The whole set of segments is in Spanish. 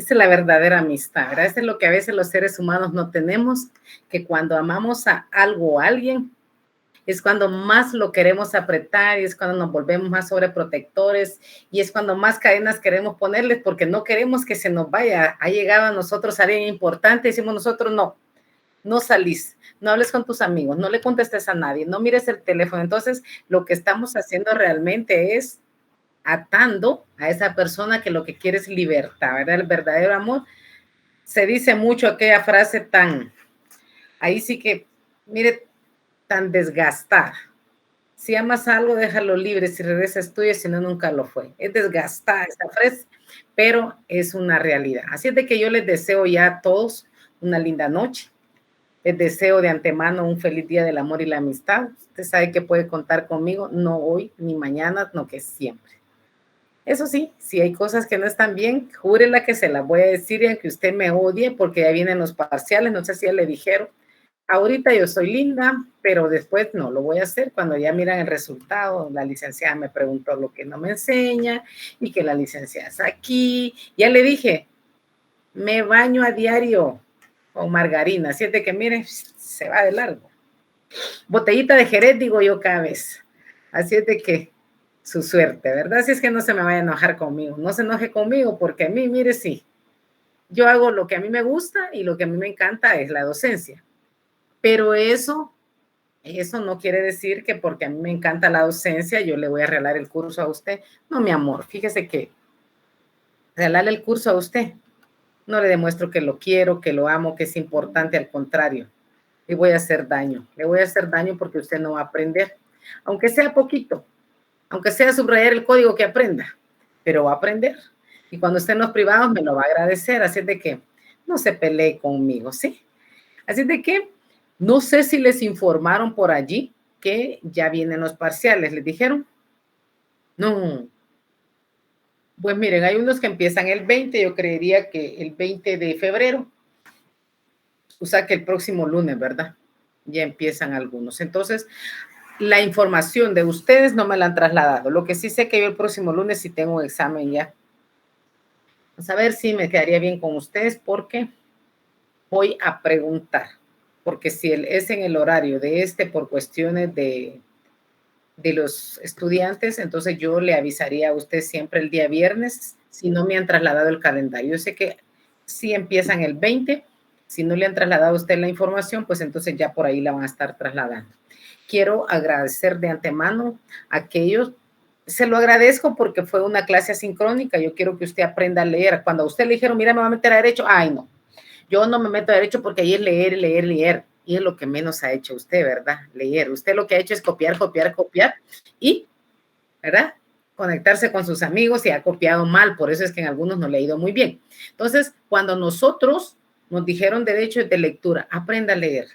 Esa es la verdadera amistad, ¿verdad? Eso es lo que a veces los seres humanos no tenemos, que cuando amamos a algo o a alguien, es cuando más lo queremos apretar y es cuando nos volvemos más sobreprotectores y es cuando más cadenas queremos ponerles porque no queremos que se nos vaya. Ha llegado a nosotros alguien importante, decimos nosotros no, no salís, no hables con tus amigos, no le contestes a nadie, no mires el teléfono. Entonces, lo que estamos haciendo realmente es atando a esa persona que lo que quiere es libertad, ¿verdad? El verdadero amor. Se dice mucho aquella frase tan, ahí sí que, mire, tan desgastada. Si amas algo, déjalo libre, si regresa es tuyo, si no, nunca lo fue. Es desgastada esta frase, pero es una realidad. Así es de que yo les deseo ya a todos una linda noche. Les deseo de antemano un feliz día del amor y la amistad. Usted sabe que puede contar conmigo, no hoy ni mañana, no que siempre. Eso sí, si hay cosas que no están bien, júrela que se las voy a decir y aunque usted me odie, porque ya vienen los parciales, no sé si ya le dijeron. Ahorita yo soy linda, pero después no lo voy a hacer cuando ya miran el resultado. La licenciada me preguntó lo que no me enseña y que la licenciada es aquí. Ya le dije, me baño a diario con margarina, así es de que mire, se va de largo. Botellita de Jerez, digo yo cada vez. Así es de que su suerte, ¿verdad? Si es que no se me vaya a enojar conmigo, no se enoje conmigo porque a mí, mire, sí, yo hago lo que a mí me gusta y lo que a mí me encanta es la docencia. Pero eso no quiere decir que porque a mí me encanta la docencia, yo le voy a regalar el curso a usted. No, mi amor, fíjese que regalarle el curso a usted no le demuestro que lo quiero, que lo amo, que es importante, al contrario, le voy a hacer daño. Le voy a hacer daño porque usted no va a aprender, aunque sea poquito, aunque sea subrayar el código que aprenda, pero va a aprender. Y cuando esté en los privados me lo va a agradecer, así es de que no se pelee conmigo, ¿sí? Así de que no sé si les informaron por allí que ya vienen los parciales. ¿Les dijeron? No. Pues miren, hay unos que empiezan el 20, yo creería que el 20 de febrero, o sea que el próximo lunes, ¿verdad? Ya empiezan algunos. Entonces, la información de ustedes no me la han trasladado. Lo que sí sé que yo el próximo lunes sí tengo un examen ya. Vamos a ver si me quedaría bien con ustedes porque voy a preguntar. Porque si es en el horario de por cuestiones de los estudiantes, entonces yo le avisaría a usted siempre el día viernes si no me han trasladado el calendario. Yo sé que sí empiezan el 20, si no le han trasladado a usted la información, pues entonces ya por ahí la van a estar trasladando. Quiero agradecer de antemano a aquellos, se lo agradezco porque fue una clase asincrónica, yo quiero que usted aprenda a leer. Cuando a usted le dijeron, mira, me va a meter a derecho, ay no, yo no me meto a derecho porque ahí es leer, leer, leer. Y es lo que menos ha hecho usted, ¿verdad? Leer. Usted lo que ha hecho es copiar, copiar, copiar y, ¿verdad? Conectarse con sus amigos y ha copiado mal. Por eso es que en algunos no le ha ido muy bien. Entonces, cuando nosotros nos dijeron derechos de lectura, aprenda a leer.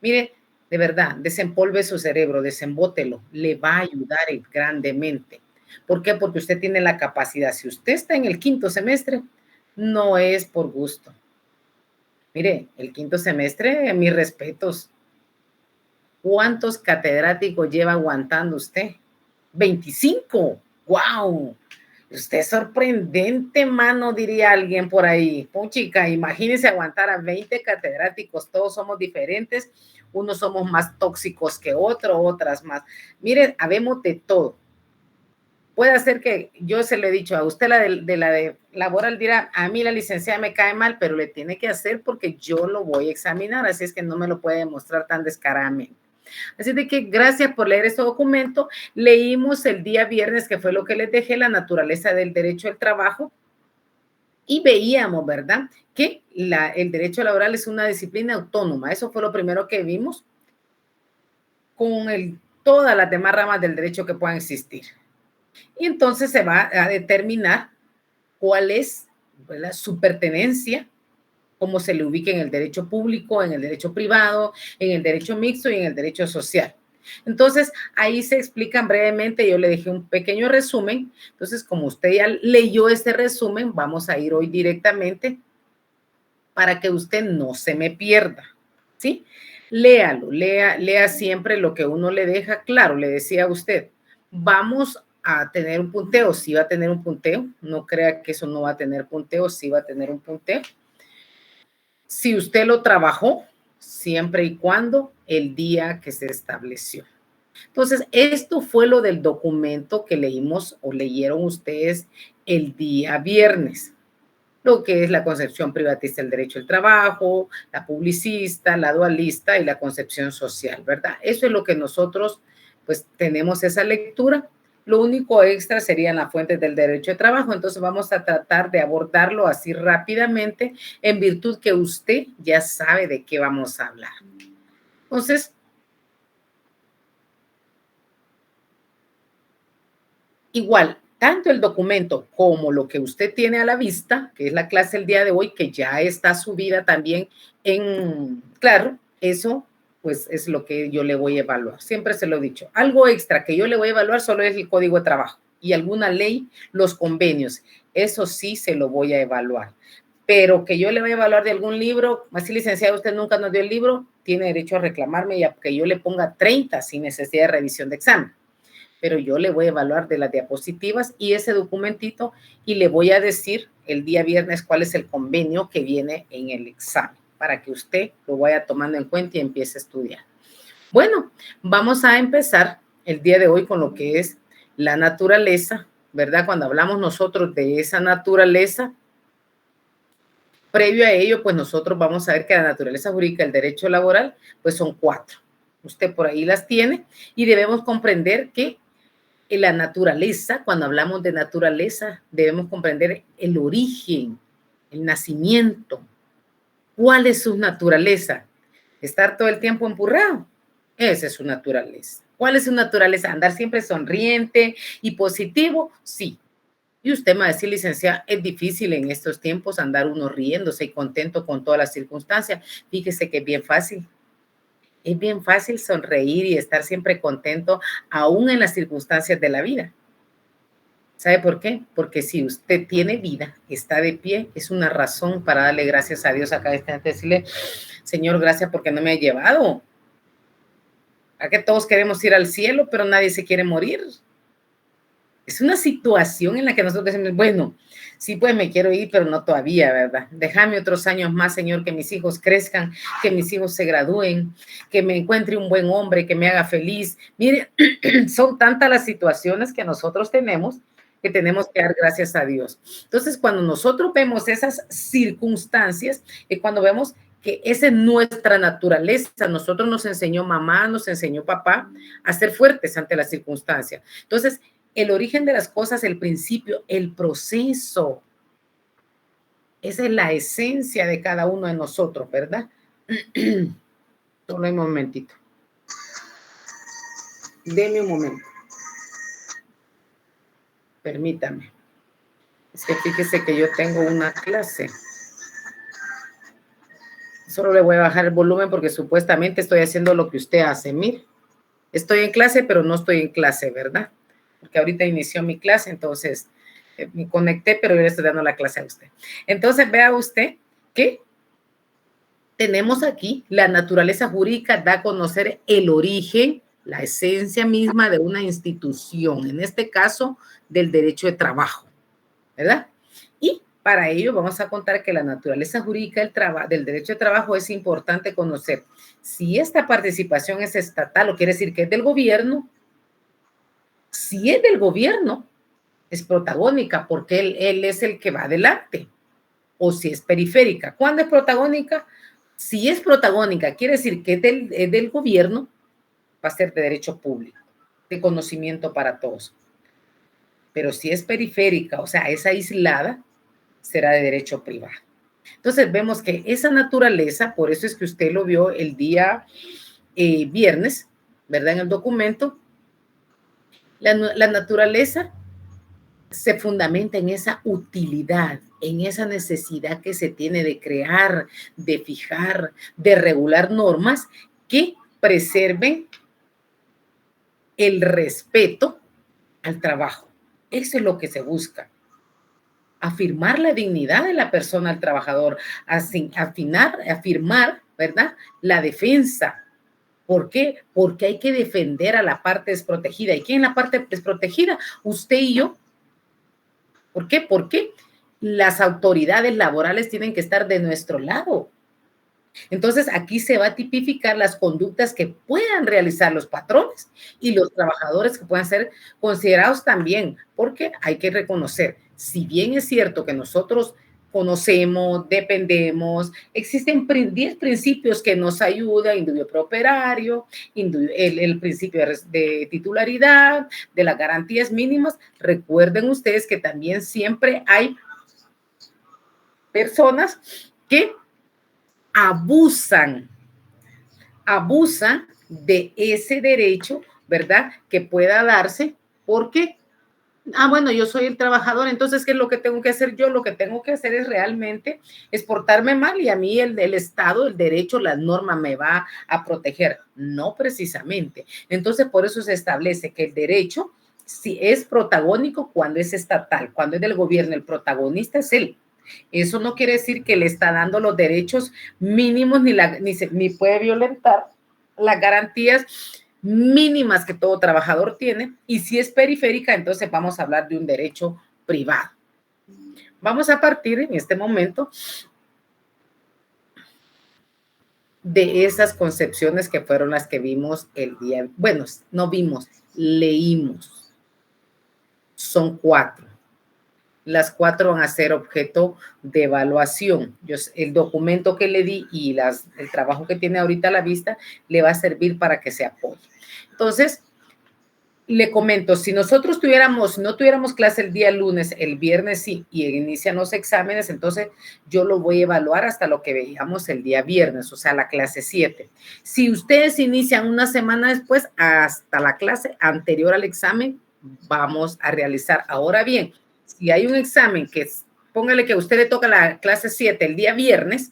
Mire, de verdad, desempolve su cerebro, desembótelo. Le va a ayudar grandemente. ¿Por qué? Porque usted tiene la capacidad. Si usted está en el quinto semestre, no es por gusto. Mire, el quinto semestre, mis respetos. ¿Cuántos catedráticos lleva aguantando usted? 25. ¡Wow! Usted es sorprendente, mano, diría alguien por ahí. Puchica, imagínese aguantar a 20 catedráticos, todos somos diferentes, unos somos más tóxicos que otros, otras más. Miren, habemos de todo. Puede ser que yo se le he dicho a usted la de laboral, dirá, a mí la licenciada me cae mal, pero le tiene que hacer porque yo lo voy a examinar, así es que no me lo puede demostrar tan descaradamente. Así de que gracias por leer este documento. Leímos el día viernes, que fue lo que les dejé, la naturaleza del derecho al trabajo, y veíamos, ¿verdad?, que el derecho laboral es una disciplina autónoma. Eso fue lo primero que vimos con todas las demás ramas del derecho que puedan existir. Y entonces se va a determinar cuál es, ¿verdad?, su pertenencia, cómo se le ubica en el derecho público, en el derecho privado, en el derecho mixto y en el derecho social. Entonces, ahí se explican brevemente, yo le dejé un pequeño resumen. Entonces, como usted ya leyó este resumen, vamos a ir hoy directamente para que usted no se me pierda, ¿sí? Léalo, lea siempre lo que uno le deja claro. Le decía a usted, vamos a tener un punteo, sí va a tener un punteo, no crea que eso no va a tener punteo, sí va a tener un punteo. Si usted lo trabajó, siempre y cuando el día que se estableció. Entonces, esto fue lo del documento que leímos o leyeron ustedes el día viernes, lo que es la concepción privatista del derecho al trabajo, la publicista, la dualista y la concepción social, ¿verdad? Eso es lo que nosotros, pues, tenemos esa lectura. Lo único extra serían las fuentes del derecho de trabajo. Entonces vamos a tratar de abordarlo así rápidamente, en virtud que usted ya sabe de qué vamos a hablar. Entonces, igual, tanto el documento como lo que usted tiene a la vista, que es la clase el día de hoy, que ya está subida también claro, eso pues es lo que yo le voy a evaluar. Siempre se lo he dicho. Algo extra que yo le voy a evaluar solo es el código de trabajo y alguna ley, los convenios. Eso sí se lo voy a evaluar. Pero que yo le voy a evaluar de algún libro, así licenciado, usted nunca nos dio el libro, tiene derecho a reclamarme y a que yo le ponga 30 sin necesidad de revisión de examen. Pero yo le voy a evaluar de las diapositivas y ese documentito y le voy a decir el día viernes cuál es el convenio que viene en el examen para que usted lo vaya tomando en cuenta y empiece a estudiar. Bueno, vamos a empezar el día de hoy con lo que es la naturaleza, ¿verdad? Cuando hablamos nosotros de esa naturaleza, previo a ello, pues nosotros vamos a ver que la naturaleza jurídica del derecho laboral, pues son 4. Usted por ahí las tiene y debemos comprender que en la naturaleza, cuando hablamos de naturaleza, debemos comprender el origen, el nacimiento. ¿Cuál es su naturaleza? Estar todo el tiempo empurrado. Esa es su naturaleza. ¿Cuál es su naturaleza? Andar siempre sonriente y positivo. Sí. Y usted me va a decir, licenciada, es difícil en estos tiempos andar uno riéndose y contento con todas las circunstancias. Fíjese que es bien fácil. Es bien fácil sonreír y estar siempre contento, aún en las circunstancias de la vida. ¿Sabe por qué? Porque si usted tiene vida, está de pie, es una razón para darle gracias a Dios a cada instante, decirle, Señor, gracias porque no me ha llevado. A que todos queremos ir al cielo, pero nadie se quiere morir. Es una situación en la que nosotros decimos, bueno, sí, pues me quiero ir, pero no todavía, ¿verdad? Déjame otros años más, Señor, que mis hijos crezcan, que mis hijos se gradúen, que me encuentre un buen hombre, que me haga feliz. Mire, son tantas las situaciones que nosotros tenemos que tenemos que dar gracias a Dios. Entonces, cuando nosotros vemos esas circunstancias, es cuando vemos que esa es nuestra naturaleza. Nosotros nos enseñó mamá, nos enseñó papá a ser fuertes ante las circunstancias. Entonces, el origen de las cosas, el principio, el proceso. Esa es la esencia de cada uno de nosotros, ¿verdad? Solo un momentito. Deme un momento. Permítame. Es que fíjese que yo tengo una clase. Solo le voy a bajar el volumen porque supuestamente estoy haciendo lo que usted hace. Mire, estoy en clase, pero no estoy en clase, ¿verdad? Porque ahorita inició mi clase, entonces me conecté, pero yo le estoy dando la clase a usted. Entonces, vea usted que tenemos aquí la naturaleza jurídica, da a conocer el origen, la esencia misma de una institución, en este caso del derecho de trabajo. ¿verdad? Y para ello vamos a contar que la naturaleza jurídica del derecho de trabajo es importante conocer. Si esta participación es estatal, o quiere decir que es del gobierno, si es del gobierno, es protagónica porque él es el que va adelante. O si es periférica. ¿Cuándo es protagónica? Si es protagónica, quiere decir que es del gobierno, va a ser de derecho público, de conocimiento para todos. Pero si es periférica, o sea, es aislada, será de derecho privado. Entonces vemos que esa naturaleza, por eso es que usted lo vio el día viernes, ¿verdad? En el documento, la naturaleza se fundamenta en esa utilidad, en esa necesidad que se tiene de crear, de fijar, de regular normas que preserven el respeto al trabajo. Eso es lo que se busca. Afirmar la dignidad de la persona, al trabajador, afirmar, ¿verdad? La defensa. ¿Por qué? Porque hay que defender a la parte desprotegida. ¿Y quién es la parte desprotegida? Usted y yo. ¿Por qué? Porque las autoridades laborales tienen que estar de nuestro lado. Entonces, aquí se va a tipificar las conductas que puedan realizar los patrones y los trabajadores que puedan ser considerados también, porque hay que reconocer, si bien es cierto que nosotros conocemos, dependemos, existen 10 principios que nos ayudan, individuo prooperario, el principio de titularidad, de las garantías mínimas. Recuerden ustedes que también siempre hay personas que abusan de ese derecho, ¿verdad? Que pueda darse porque, bueno, yo soy el trabajador, entonces, ¿qué es lo que tengo que hacer yo? Lo que tengo que hacer es realmente portarme mal y a mí el Estado, el derecho, la norma me va a proteger. No precisamente. Entonces, por eso se establece que el derecho si es protagónico cuando es estatal, cuando es del gobierno, el protagonista es él. Eso no quiere decir que le está dando los derechos mínimos ni puede violentar las garantías mínimas que todo trabajador tiene. Y si es periférica, entonces vamos a hablar de un derecho privado. Vamos a partir en este momento de esas concepciones que fueron las que vimos el día, bueno, no vimos, leímos. Son 4. Las 4 van a ser objeto de evaluación. El documento que le di y el trabajo que tiene ahorita a la vista le va a servir para que se apoye. Entonces, le comento, si nosotros no tuviéramos clase el día lunes, el viernes sí, y inician los exámenes, entonces yo lo voy a evaluar hasta lo que veíamos el día viernes, o sea, la clase 7. Si ustedes inician una semana después, hasta la clase anterior al examen, vamos a realizar. Ahora bien, si hay un examen póngale que a usted le toca la clase 7 el día viernes,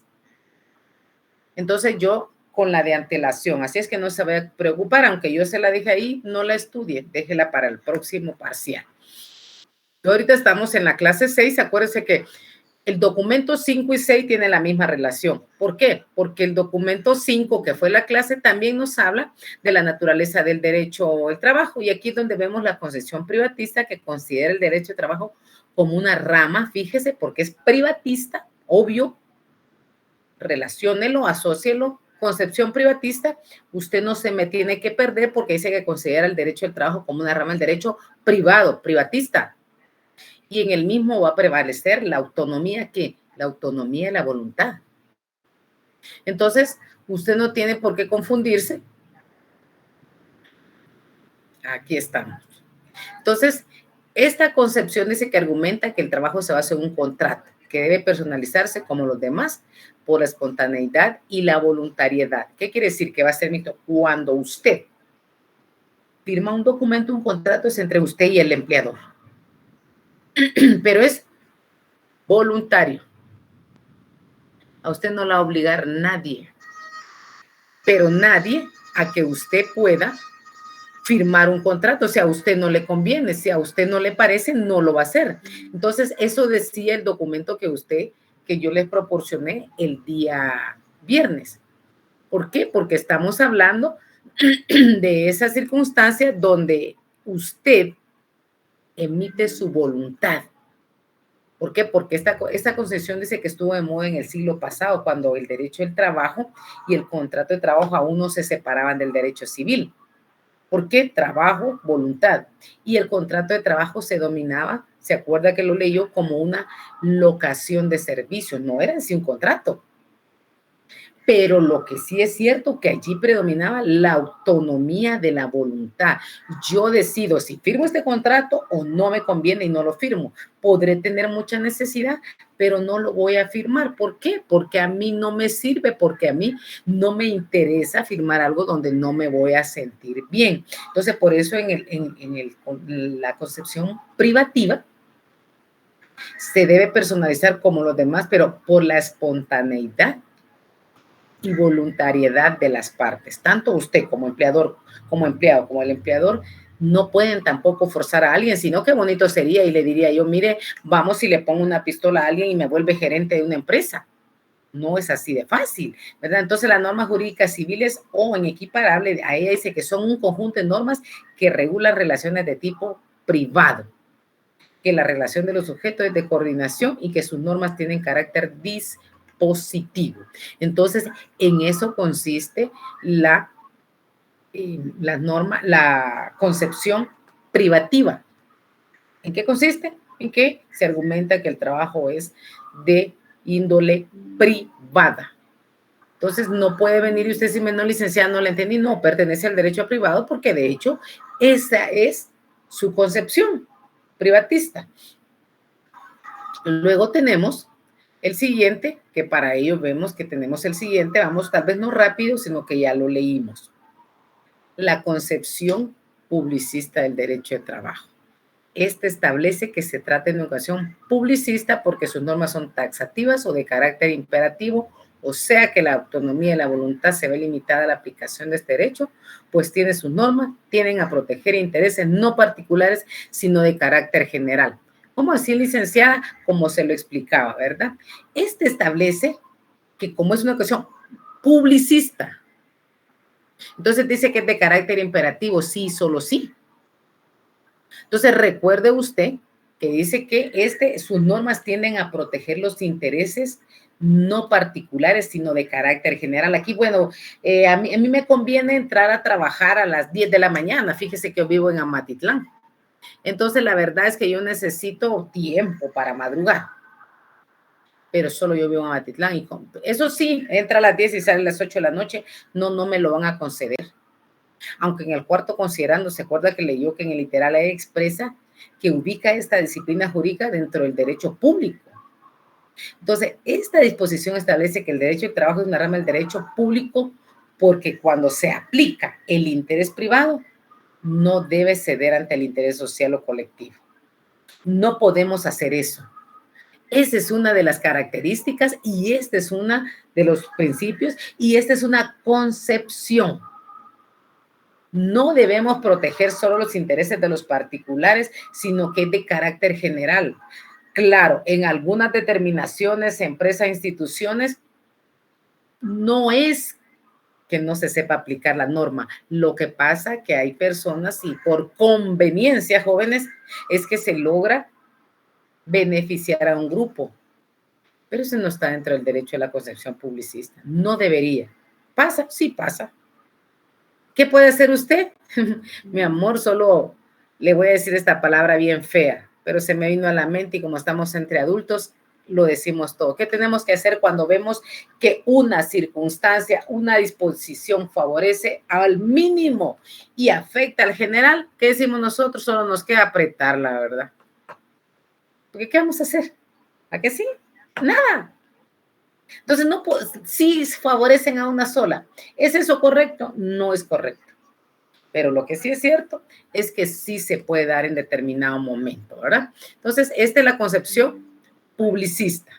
entonces yo con la de antelación, así es que no se vaya a preocupar, aunque yo se la dije ahí, no la estudie, déjela para el próximo parcial. Ahorita estamos en la clase 6, acuérdense que el documento 5 y 6 tienen la misma relación. ¿Por qué? Porque el documento 5, que fue la clase, también nos habla de la naturaleza del derecho al trabajo. Y aquí es donde vemos la concepción privatista que considera el derecho de trabajo como una rama, fíjese, porque es privatista, obvio, relaciónelo, asócielo. Concepción privatista, usted no se me tiene que perder porque dice que considera el derecho al trabajo como una rama del derecho privado, privatista. Y en el mismo va a prevalecer la autonomía, ¿qué? La autonomía de la voluntad. Entonces, usted no tiene por qué confundirse. Aquí estamos. Entonces, esta concepción dice que argumenta que el trabajo se basa en un contrato que debe personalizarse como los demás por la espontaneidad y la voluntariedad. ¿Qué quiere decir? Que va a ser mito. Cuando usted firma un documento, un contrato es entre usted y el empleador, pero es voluntario. A usted no la va a obligar nadie, pero nadie a que usted pueda firmar un contrato. Si a usted no le conviene, si a usted no le parece, no lo va a hacer. Entonces, eso decía el documento que yo les proporcioné el día viernes. ¿Por qué? Porque estamos hablando de esa circunstancia donde usted emite su voluntad. ¿Por qué? Porque esta concepción dice que estuvo de moda en el siglo pasado, cuando el derecho del trabajo y el contrato de trabajo aún no se separaban del derecho civil. ¿Por qué? Trabajo, voluntad. Y el contrato de trabajo se dominaba, se acuerda que lo leyó, como una locación de servicios, no era en sí un contrato. Pero lo que sí es cierto que allí predominaba la autonomía de la voluntad. Yo decido si firmo este contrato o no me conviene y no lo firmo. Podré tener mucha necesidad, pero no lo voy a firmar. ¿Por qué? Porque a mí no me sirve, porque a mí no me interesa firmar algo donde no me voy a sentir bien. Entonces, por eso en la concepción privativa se debe personalizar como los demás, pero por la espontaneidad y voluntariedad de las partes. Tanto usted como empleador, como empleado, como el empleador, no pueden tampoco forzar a alguien, sino qué bonito sería y le diría yo, mire, vamos y le pongo una pistola a alguien y me vuelve gerente de una empresa. No es así de fácil, ¿verdad? Entonces las normas jurídicas civiles o en equiparable, a ella dice que son un conjunto de normas que regulan relaciones de tipo privado, que la relación de los sujetos es de coordinación y que sus normas tienen carácter dispositivo. Entonces, en eso consiste la concepción privativa. ¿En qué consiste? En que se argumenta que el trabajo es de índole privada. Entonces, no puede venir y usted decirme, no, licenciada, no le entendí, no, pertenece al derecho privado porque de hecho esa es su concepción privatista. Luego tenemos el siguiente, que para ello vemos que tenemos el siguiente, vamos tal vez no rápido, sino que ya lo leímos. La concepción publicista del derecho de trabajo. Este establece que se trata de una educación publicista porque sus normas son taxativas o de carácter imperativo, o sea que la autonomía y la voluntad se ve limitada a la aplicación de este derecho, pues tiene sus normas, tienen a proteger intereses no particulares, sino de carácter general. ¿Cómo así, licenciada? Como se lo explicaba, ¿verdad? Este establece que como es una cuestión publicista, entonces dice que es de carácter imperativo, sí, solo sí. Entonces recuerde usted que dice que sus normas tienden a proteger los intereses no particulares, sino de carácter general. Aquí, bueno, a mí me conviene entrar a trabajar a las 10 de la mañana. Fíjese que yo vivo en Amatitlán. Entonces, la verdad es que yo necesito tiempo para madrugar, pero solo yo vivo en Amatitlán. Y eso sí, entra a las 10 y sale a las 8 de la noche, no me lo van a conceder. Aunque en el cuarto considerando, se acuerda que leyó que en el literal ahí expresa que ubica esta disciplina jurídica dentro del derecho público. Entonces, esta disposición establece que el derecho de trabajo es una rama del derecho público porque cuando se aplica el interés privado, no debe ceder ante el interés social o colectivo. No podemos hacer eso. Esa es una de las características y este es uno de los principios y esta es una concepción. No debemos proteger solo los intereses de los particulares, sino que es de carácter general. Claro, en algunas determinaciones, empresas, instituciones, no es que no se sepa aplicar la norma. Lo que pasa es que hay personas y por conveniencia, jóvenes, es que se logra beneficiar a un grupo. Pero eso no está dentro del derecho de la concepción publicista. No debería. ¿Pasa? Sí pasa. ¿Qué puede hacer usted? Mi amor, solo le voy a decir esta palabra bien fea, pero se me vino a la mente y como estamos entre adultos, lo decimos todo. ¿Qué tenemos que hacer cuando vemos que una circunstancia, una disposición favorece al mínimo y afecta al general? ¿Qué decimos nosotros? Solo nos queda apretar, la verdad. Porque ¿qué vamos a hacer? ¿A qué sí? Nada. Entonces, no, sí favorecen a una sola. ¿Es eso correcto? No es correcto. Pero lo que sí es cierto es que sí se puede dar en determinado momento, ¿verdad? Entonces, esta es la concepción publicista.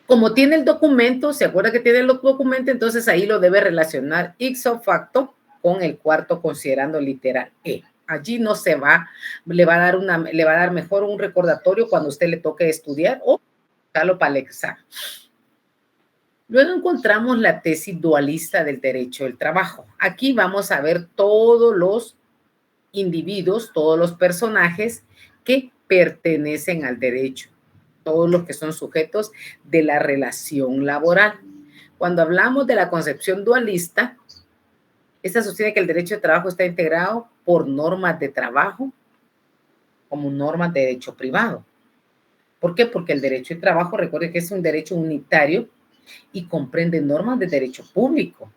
Como tiene el documento, se acuerda que tiene el documento, entonces ahí lo debe relacionar ipso facto con el cuarto considerando literal E. Allí no se va, le va a dar mejor un recordatorio cuando usted le toque estudiar o buscarlo para el examen. Luego encontramos la tesis dualista del derecho del trabajo. Aquí vamos a ver todos los individuos, todos los personajes que pertenecen al derecho, todos los que son sujetos de la relación laboral. Cuando hablamos de la concepción dualista, esta sostiene que el derecho de trabajo está integrado por normas de trabajo como normas de derecho privado. ¿Por qué? Porque el derecho de trabajo, recuerde que es un derecho unitario y comprende normas de derecho público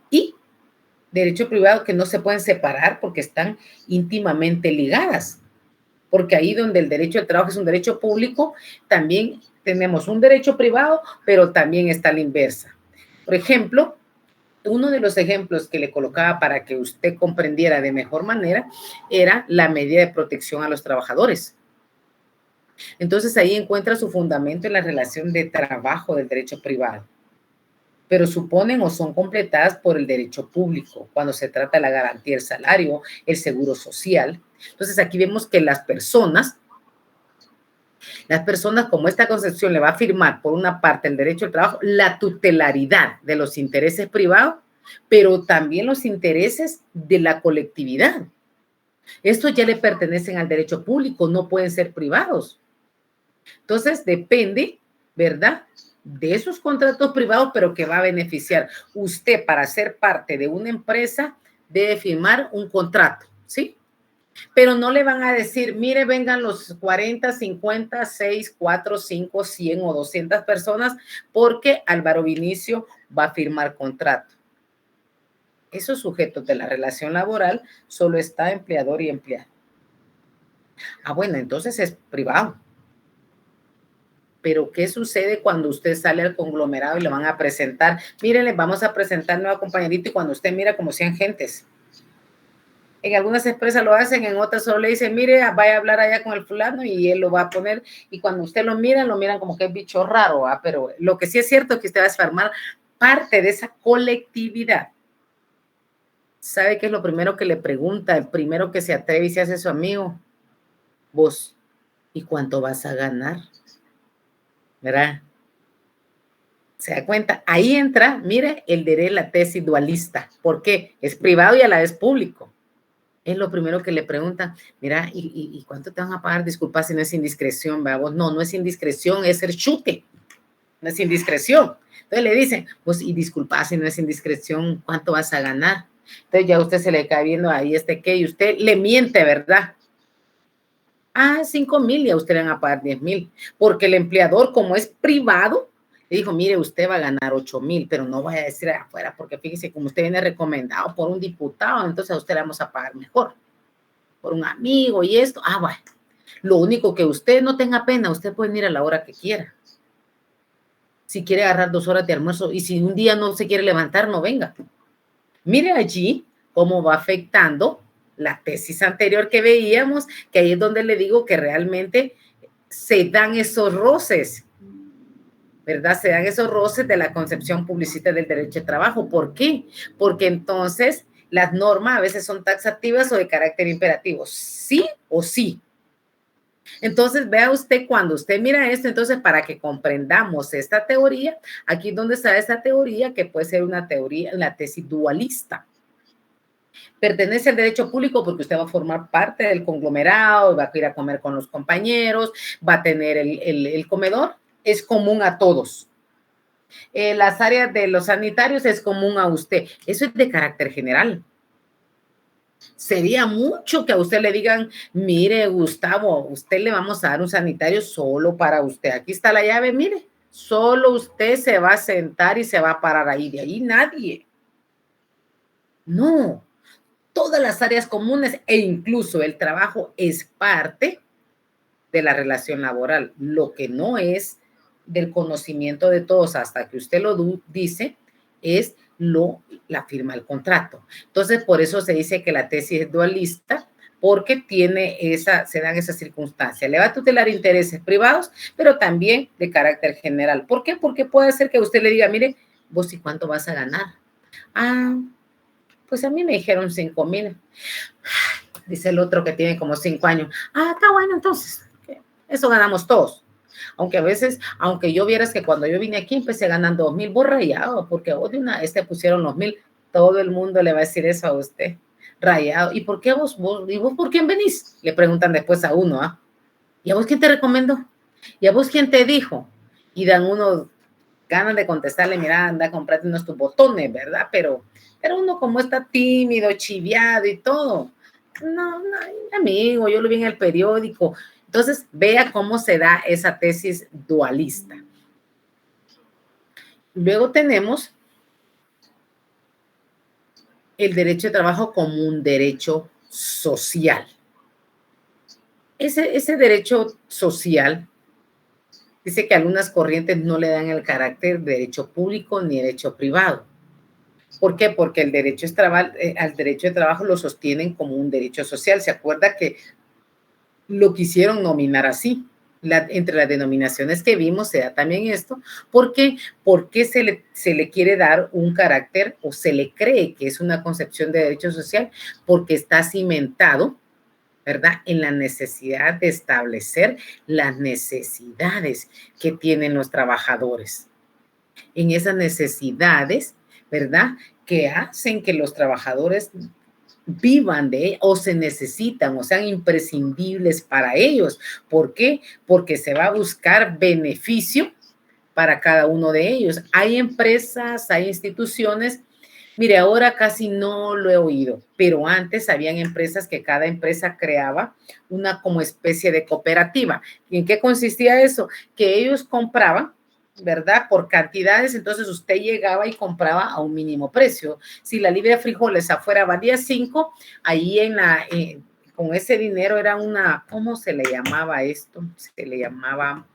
y derecho privado que no se pueden separar porque están íntimamente ligadas. Porque ahí donde el derecho del trabajo es un derecho público, también tenemos un derecho privado, pero también está la inversa. Por ejemplo, uno de los ejemplos que le colocaba para que usted comprendiera de mejor manera era la medida de protección a los trabajadores. Entonces ahí encuentra su fundamento en la relación de trabajo del derecho privado, pero suponen o son completadas por el derecho público, cuando se trata de la garantía del salario, el seguro social. Entonces aquí vemos que las personas, como esta concepción le va a firmar por una parte el derecho al trabajo, la tutelaridad de los intereses privados, pero también los intereses de la colectividad. Estos ya le pertenecen al derecho público, no pueden ser privados. Entonces depende, ¿verdad?, de esos contratos privados, pero que va a beneficiar. Usted, para ser parte de una empresa, debe firmar un contrato, ¿sí? Pero no le van a decir, mire, vengan los 40, 50, 6, 4, 5, 100 o 200 personas, porque Álvaro Vinicio va a firmar contrato. Esos sujetos de la relación laboral solo está empleador y empleado. Ah, bueno, entonces es privado. Pero ¿qué sucede cuando usted sale al conglomerado y le van a presentar? Miren, les vamos a presentar nueva compañerito y cuando usted mira como 100 gentes. En algunas empresas lo hacen, en otras solo le dicen, mire, vaya a hablar allá con el fulano y él lo va a poner. Y cuando usted lo miran como que es bicho raro, ¿ah? Pero lo que sí es cierto es que usted va a formar parte de esa colectividad. ¿Sabe qué es lo primero que le pregunta? El primero que se atreve y se hace su amigo. Vos, ¿y cuánto vas a ganar? ¿Verdad? ¿Se da cuenta? Ahí entra, mire, el derecho, la tesis dualista. ¿Por qué? Es privado y a la vez público. Es lo primero que le preguntan. Mira, ¿y cuánto te van a pagar? Disculpa si no es indiscreción, ¿verdad? Vos, no es indiscreción, es el chute. No es indiscreción. Entonces le dicen, pues, y disculpa si no es indiscreción, ¿cuánto vas a ganar? Entonces ya a usted se le cae viendo ahí qué, y usted le miente, ¿verdad? 5,000 y a usted le van a pagar 10,000. Porque el empleador, como es privado, le dijo, mire, usted va a ganar 8,000, pero no vaya a decir afuera, porque fíjese, como usted viene recomendado por un diputado, entonces a usted le vamos a pagar mejor. Por un amigo y esto. Bueno. Lo único que usted no tenga pena, usted puede ir a la hora que quiera. Si quiere agarrar 2 horas de almuerzo y si un día no se quiere levantar, no venga. Mire allí cómo va afectando la tesis anterior que veíamos, que ahí es donde le digo que realmente se dan esos roces, ¿verdad? Se dan esos roces de la concepción publicista del derecho de trabajo. ¿Por qué? Porque entonces las normas a veces son taxativas o de carácter imperativo, sí o sí. Entonces, vea usted, cuando usted mira esto, entonces para que comprendamos esta teoría, aquí es donde está esta teoría, que puede ser una teoría, la tesis dualista. Pertenece al derecho público porque usted va a formar parte del conglomerado, va a ir a comer con los compañeros, va a tener el comedor, es común a todos. Las áreas de los sanitarios es común a usted. Eso es de carácter general. Sería mucho que a usted le digan, mire, Gustavo, usted le vamos a dar un sanitario solo para usted. Aquí está la llave, mire, solo usted se va a sentar y se va a parar ahí. De ahí nadie. No, todas las áreas comunes e incluso el trabajo es parte de la relación laboral. Lo que no es del conocimiento de todos hasta que usted lo dice es la firma del contrato. Entonces, por eso se dice que la tesis es dualista, porque se dan esas circunstancias. Le va a tutelar intereses privados, pero también de carácter general. ¿Por qué? Porque puede ser que usted le diga, mire, vos y cuánto vas a ganar. Pues a mí me dijeron 5,000. Dice el otro que tiene como 5 años. Está bueno, entonces. Eso ganamos todos. Aunque a veces, aunque yo vieras que cuando yo vine aquí empecé ganando 2,000, vos rayado, porque vos de una vez te pusieron los 1,000, todo el mundo le va a decir eso a usted, rayado. ¿Y por qué vos por quién venís? Le preguntan después a uno, ¿Y a vos quién te recomendó? ¿Y a vos quién te dijo? Y dan unos ganas de contestarle, mira, anda, comprate unos tus botones, ¿verdad? Pero uno como está tímido, chiviado y todo. No, no, amigo, yo lo vi en el periódico. Entonces, vea cómo se da esa tesis dualista. Luego tenemos el derecho de trabajo como un derecho social. Ese derecho social dice que algunas corrientes no le dan el carácter de derecho público ni derecho privado. ¿Por qué? Porque el derecho al derecho de trabajo lo sostienen como un derecho social. ¿Se acuerda que lo quisieron nominar así? Entre las denominaciones que vimos se da también esto. ¿Por qué? Porque se le quiere dar un carácter o se le cree que es una concepción de derecho social porque está cimentado, ¿verdad? En la necesidad de establecer las necesidades que tienen los trabajadores. En esas necesidades, ¿verdad? Que hacen que los trabajadores vivan de o se necesitan o sean imprescindibles para ellos. ¿Por qué? Porque se va a buscar beneficio para cada uno de ellos. Hay empresas, hay instituciones. Mire, ahora casi no lo he oído, pero antes habían empresas que cada empresa creaba una como especie de cooperativa. ¿Y en qué consistía eso? Que ellos compraban, ¿verdad? Por cantidades, entonces usted llegaba y compraba a un mínimo precio. Si la libra de frijoles afuera valía 5, ahí con ese dinero era una, ¿cómo se le llamaba esto? Se le llamaba,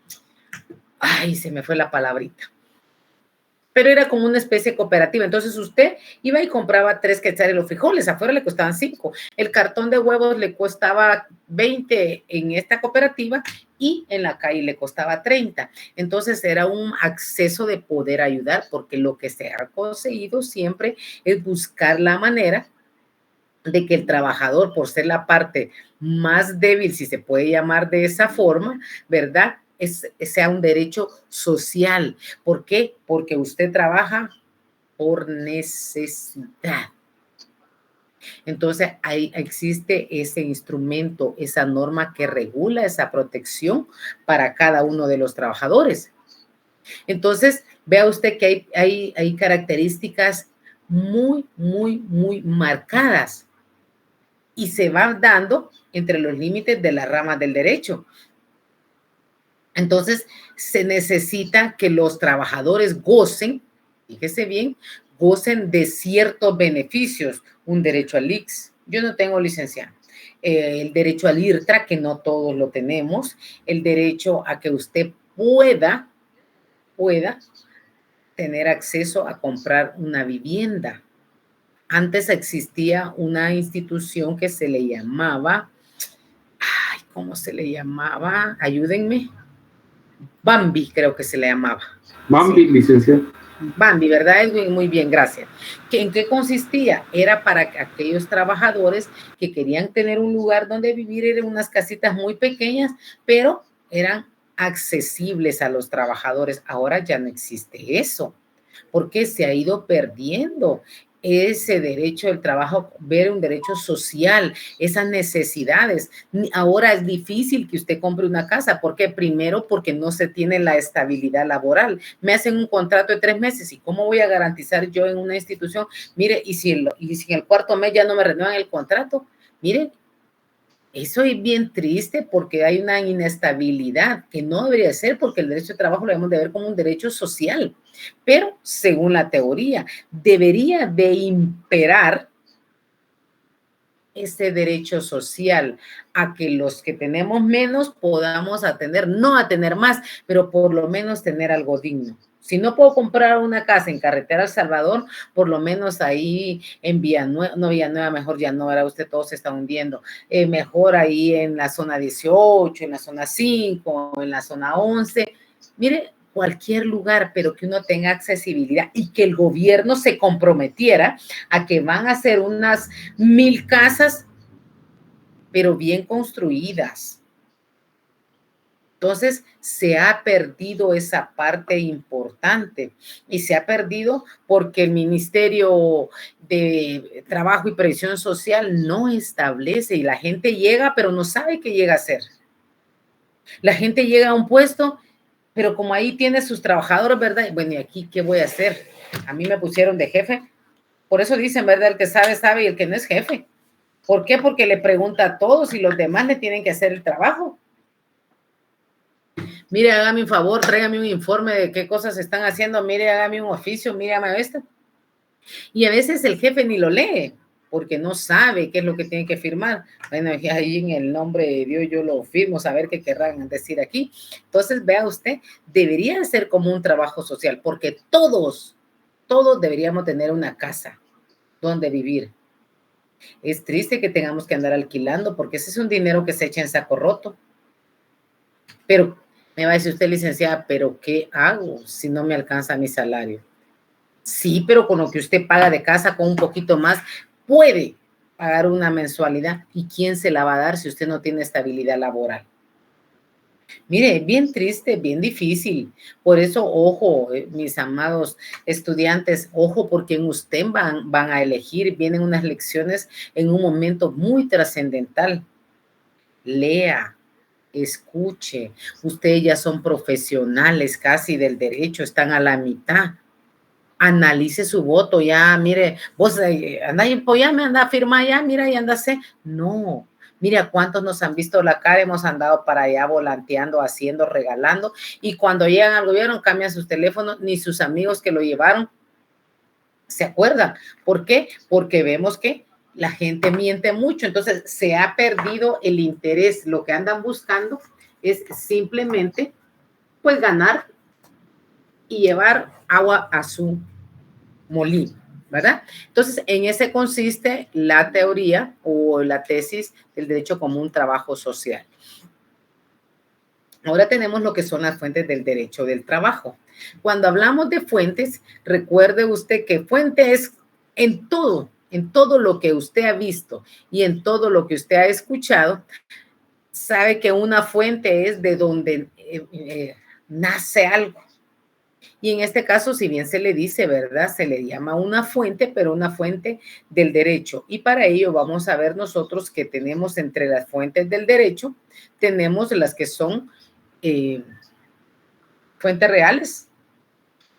ay, se me fue la palabrita. Pero era como una especie cooperativa. Entonces usted iba y compraba 3 quetzales los frijoles, afuera le costaban 5. El cartón de huevos le costaba 20 en esta cooperativa y en la calle le costaba 30. Entonces era un acceso de poder ayudar, porque lo que se ha conseguido siempre es buscar la manera de que el trabajador, por ser la parte más débil, si se puede llamar de esa forma, ¿verdad? Sea un derecho social. ¿Por qué? Porque usted trabaja por necesidad. Entonces, ahí existe ese instrumento, esa norma que regula esa protección para cada uno de los trabajadores. Entonces, vea usted que hay características muy marcadas y se va dando entre los límites de las ramas del derecho. Entonces, se necesita que los trabajadores gocen, fíjese bien, gocen de ciertos beneficios, un derecho al IX. Yo no tengo licenciado. El derecho al IRTRA, que no todos lo tenemos, el derecho a que usted pueda tener acceso a comprar una vivienda. Antes existía una institución que se le llamaba, ay, ¿cómo se le llamaba? Ayúdenme. Bambi, creo que se le llamaba. Bambi, sí. Licenciado. Bambi, ¿verdad, Edwin? Muy bien, gracias. ¿En qué consistía? Era para aquellos trabajadores que querían tener un lugar donde vivir, eran unas casitas muy pequeñas, pero eran accesibles a los trabajadores. Ahora ya no existe eso, porque se ha ido perdiendo ese derecho del trabajo, ver un derecho social, esas necesidades. Ahora es difícil que usted compre una casa. ¿Por qué? Primero, porque no se tiene la estabilidad laboral. Me hacen un contrato de 3 meses y ¿cómo voy a garantizar yo en una institución? Mire, y si en el cuarto mes ya no me renuevan el contrato, mire, eso es bien triste porque hay una inestabilidad que no debería ser, porque el derecho de trabajo lo debemos de ver como un derecho social. Pero según la teoría, debería de imperar ese derecho social a que los que tenemos menos podamos no a tener más, pero por lo menos tener algo digno. Si no puedo comprar una casa en Carretera El Salvador, por lo menos ahí en Villanueva, no Villanueva, mejor ya no, ahora usted todo se está hundiendo, mejor ahí en la zona 18, en la zona 5, en la zona 11, mire, cualquier lugar, pero que uno tenga accesibilidad y que el gobierno se comprometiera a que van a hacer unas 1000 casas, pero bien construidas. Entonces, se ha perdido esa parte importante y se ha perdido porque el Ministerio de Trabajo y Previsión Social no establece y la gente llega, pero no sabe qué llega a hacer. La gente llega a un puesto, pero como ahí tiene sus trabajadores, ¿verdad? Bueno, ¿y aquí qué voy a hacer? A mí me pusieron de jefe. Por eso dicen, ¿verdad? El que sabe, sabe y el que no es jefe. ¿Por qué? Porque le pregunta a todos y los demás le tienen que hacer el trabajo. Mire, hágame un favor, tráigame un informe de qué cosas están haciendo. Mire, hágame un oficio, mire, hágame esto. Y a veces el jefe ni lo lee porque no sabe qué es lo que tiene que firmar. Bueno, ahí en el nombre de Dios yo lo firmo, saber qué querrán decir aquí. Entonces, vea usted, debería ser como un trabajo social, porque todos deberíamos tener una casa donde vivir. Es triste que tengamos que andar alquilando porque ese es un dinero que se echa en saco roto. Pero me va a decir usted, licenciada, ¿pero qué hago si no me alcanza mi salario? Sí, pero con lo que usted paga de casa, con un poquito más, puede pagar una mensualidad. ¿Y quién se la va a dar si usted no tiene estabilidad laboral? Mire, bien triste, bien difícil. Por eso, ojo, mis amados estudiantes, ojo, porque en usted van a elegir, vienen unas lecciones en un momento muy trascendental. Lea, escuche. Ustedes ya son profesionales casi del derecho, están a la mitad. Analice su voto, ya, mire, vos anda y apoyame, anda a firmar ya, mira, y andase. No, mira cuántos nos han visto la cara, hemos andado para allá volanteando, haciendo, regalando, y cuando llegan al gobierno cambian sus teléfonos, ni sus amigos que lo llevaron se acuerdan. ¿Por qué? Porque vemos que la gente miente mucho, entonces se ha perdido el interés, lo que andan buscando es simplemente pues ganar y llevar agua a su molino, ¿verdad? Entonces, en ese consiste la teoría o la tesis del derecho como un trabajo social. Ahora tenemos lo que son las fuentes del derecho del trabajo. Cuando hablamos de fuentes, recuerde usted que fuente es en todo lo que usted ha visto y en todo lo que usted ha escuchado, sabe que una fuente es de donde nace algo. Y en este caso, si bien se le dice, ¿verdad? Se le llama una fuente, pero una fuente del derecho. Y para ello vamos a ver nosotros que tenemos entre las fuentes del derecho, tenemos las que son fuentes reales,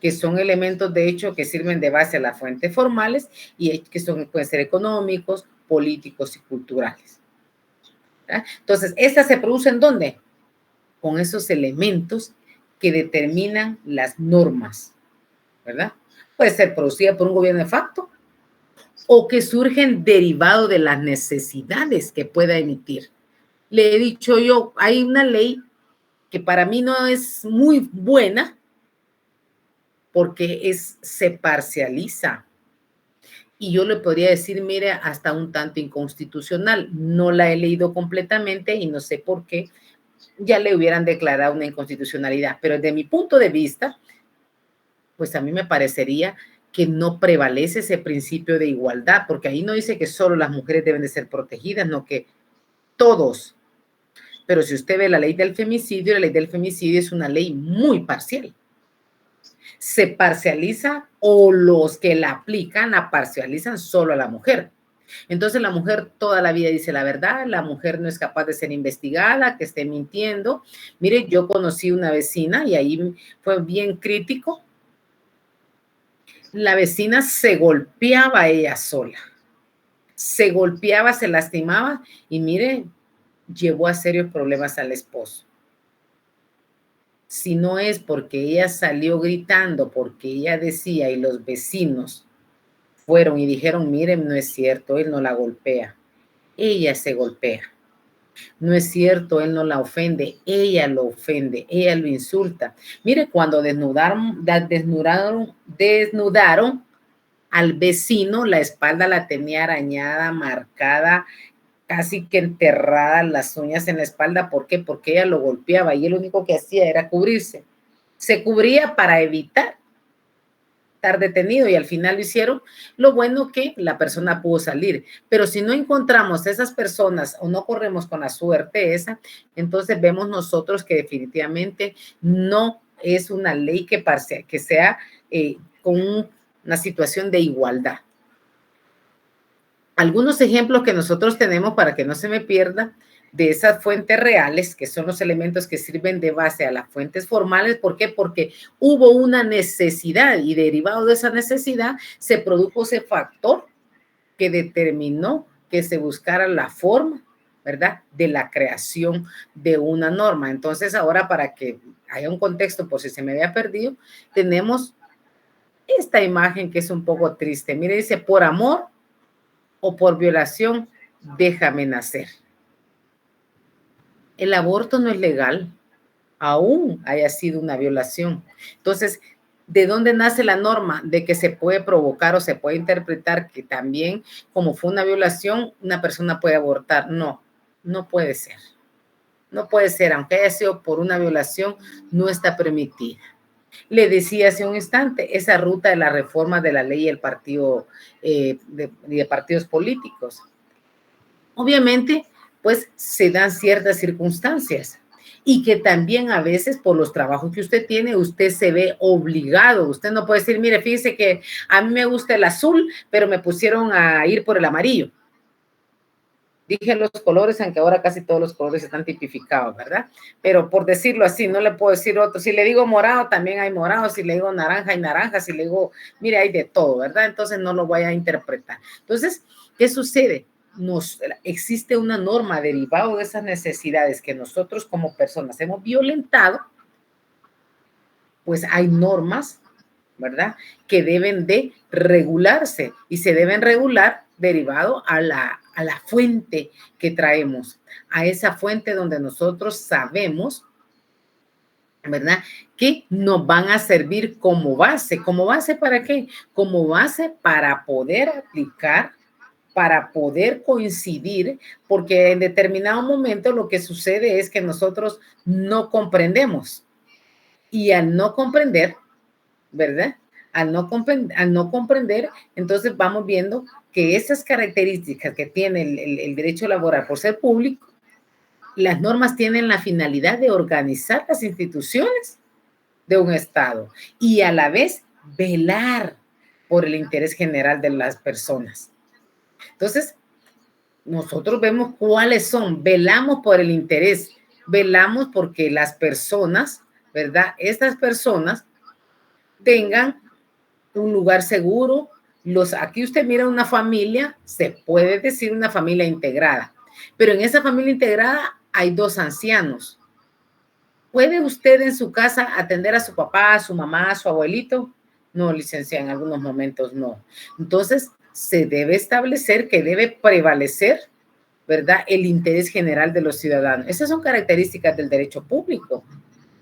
que son elementos de hecho que sirven de base a las fuentes formales y que pueden ser económicos, políticos y culturales. ¿Verdad? Entonces, estas se producen ¿dónde? Con esos elementos que determinan las normas, ¿verdad? Puede ser producida por un gobierno de facto o que surgen derivado de las necesidades que pueda emitir. Le he dicho yo, hay una ley que para mí no es muy buena porque se parcializa. Y yo le podría decir, mire, hasta un tanto inconstitucional. No la he leído completamente y no sé por qué ya le hubieran declarado una inconstitucionalidad. Pero desde mi punto de vista, pues a mí me parecería que no prevalece ese principio de igualdad, porque ahí no dice que solo las mujeres deben de ser protegidas, no que todos. Pero si usted ve la ley del femicidio es una ley muy parcial. Se parcializa o los que la aplican la parcializan solo a la mujer. Entonces la mujer toda la vida dice la verdad, la mujer no es capaz de ser investigada, que esté mintiendo. Mire, yo conocí una vecina y ahí fue bien crítico. La vecina se golpeaba ella sola, se golpeaba, se lastimaba y mire, llevó a serios problemas al esposo. Si no es porque ella salió gritando, porque ella decía y los vecinos fueron y dijeron, miren, no es cierto, él no la golpea, ella se golpea. No es cierto, él no la ofende, ella lo ofende, ella lo insulta. Mire, cuando desnudaron al vecino, la espalda la tenía arañada, marcada, casi que enterrada las uñas en la espalda. ¿Por qué? Porque ella lo golpeaba y él lo único que hacía era cubrirse. Se cubría para evitar estar detenido y al final lo hicieron. Lo bueno que la persona pudo salir, pero si no encontramos esas personas o no corremos con la suerte esa, entonces vemos nosotros que definitivamente no es una ley que sea con una situación de igualdad. Algunos ejemplos que nosotros tenemos para que no se me pierda de esas fuentes reales, que son los elementos que sirven de base a las fuentes formales. ¿Por qué? Porque hubo una necesidad y derivado de esa necesidad se produjo ese factor que determinó que se buscara la forma, ¿verdad?, de la creación de una norma. Entonces, ahora para que haya un contexto, por si se me había perdido, tenemos esta imagen que es un poco triste. Mire, dice, por amor o por violación, déjame nacer. El aborto no es legal, aún haya sido una violación. Entonces, ¿de dónde nace la norma de que se puede provocar o se puede interpretar que también, como fue una violación, una persona puede abortar? No, no puede ser. No puede ser, aunque haya sido por una violación, no está permitida. Le decía hace un instante, esa ruta de la reforma de la ley y el partido, de partidos políticos. Obviamente, pues se dan ciertas circunstancias y que también a veces por los trabajos que usted tiene, usted se ve obligado. Usted no puede decir, mire, fíjese que a mí me gusta el azul, pero me pusieron a ir por el amarillo. Dije los colores, aunque ahora casi todos los colores están tipificados, ¿verdad? Pero por decirlo así, no le puedo decir otro. Si le digo morado, también hay morado. Si le digo naranja, hay naranja. Si le digo, mire, hay de todo, ¿verdad? Entonces no lo voy a interpretar. Entonces, ¿qué sucede? Existe una norma derivada de esas necesidades que nosotros como personas hemos violentado, pues hay normas, ¿verdad?, que deben de regularse y se deben regular derivado a la fuente que traemos, a esa fuente donde nosotros sabemos, ¿verdad?, que nos van a servir como base. ¿Como base para qué? Como base para poder aplicar, para poder coincidir, porque en determinado momento lo que sucede es que nosotros no comprendemos y al no comprender, ¿verdad? Al no comprender, entonces vamos viendo que esas características que tiene el derecho laboral por ser público, las normas tienen la finalidad de organizar las instituciones de un Estado y a la vez velar por el interés general de las personas. Entonces, nosotros vemos cuáles son, velamos por el interés, velamos porque las personas, ¿verdad? Estas personas tengan un lugar seguro. Aquí usted mira una familia, se puede decir una familia integrada, pero en esa familia integrada hay dos ancianos. ¿Puede usted en su casa atender a su papá, a su mamá, a su abuelito? No, licenciada, en algunos momentos no. Entonces, se debe establecer que debe prevalecer, ¿verdad?, el interés general de los ciudadanos. Esas son características del derecho público.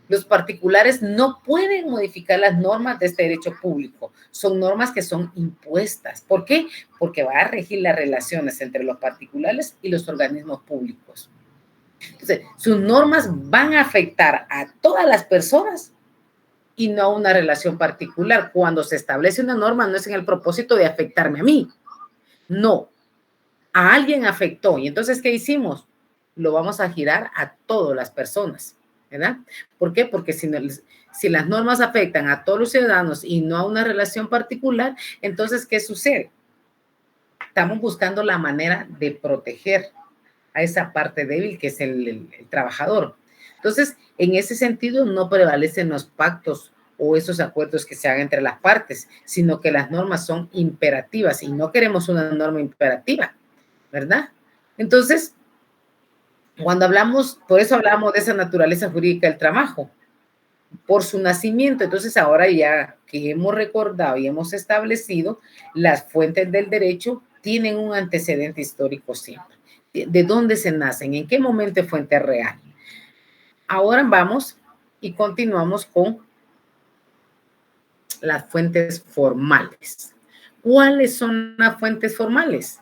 Los particulares no pueden modificar las normas de este derecho público. Son normas que son impuestas. ¿Por qué? Porque va a regir las relaciones entre los particulares y los organismos públicos. Entonces, sus normas van a afectar a todas las personas y no a una relación particular. Cuando se establece una norma, no es en el propósito de afectarme a mí. No, a alguien afectó. Y entonces, ¿qué hicimos? Lo vamos a girar a todas las personas, ¿verdad? ¿Por qué? Porque si las normas afectan a todos los ciudadanos y no a una relación particular, entonces, ¿qué sucede? Estamos buscando la manera de proteger a esa parte débil que es el trabajador. Entonces, en ese sentido, no prevalecen los pactos o esos acuerdos que se hagan entre las partes, sino que las normas son imperativas y no queremos una norma imperativa, ¿verdad? Entonces, cuando hablamos, por eso hablamos de esa naturaleza jurídica del trabajo, por su nacimiento. Entonces, ahora ya que hemos recordado y hemos establecido, las fuentes del derecho tienen un antecedente histórico siempre. ¿De dónde se nacen? ¿En qué momento es fuente real? Ahora vamos y continuamos con las fuentes formales. ¿Cuáles son las fuentes formales?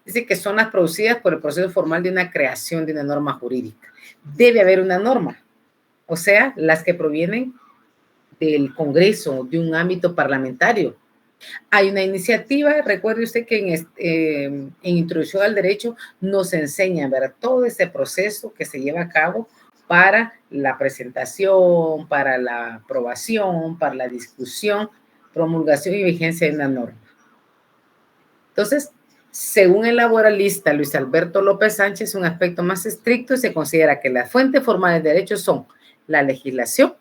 Dice que son las producidas por el proceso formal de una creación de una norma jurídica. Debe haber una norma, o sea, las que provienen del Congreso, de un ámbito parlamentario. Hay una iniciativa, recuerde usted que en Introducción al Derecho nos enseña, ¿verdad?, todo ese proceso que se lleva a cabo para la presentación, para la aprobación, para la discusión, promulgación y vigencia de una norma. Entonces, Según el laboralista Luis Alberto López Sánchez, un aspecto más estricto se considera que las fuentes formales de derecho son la legislación,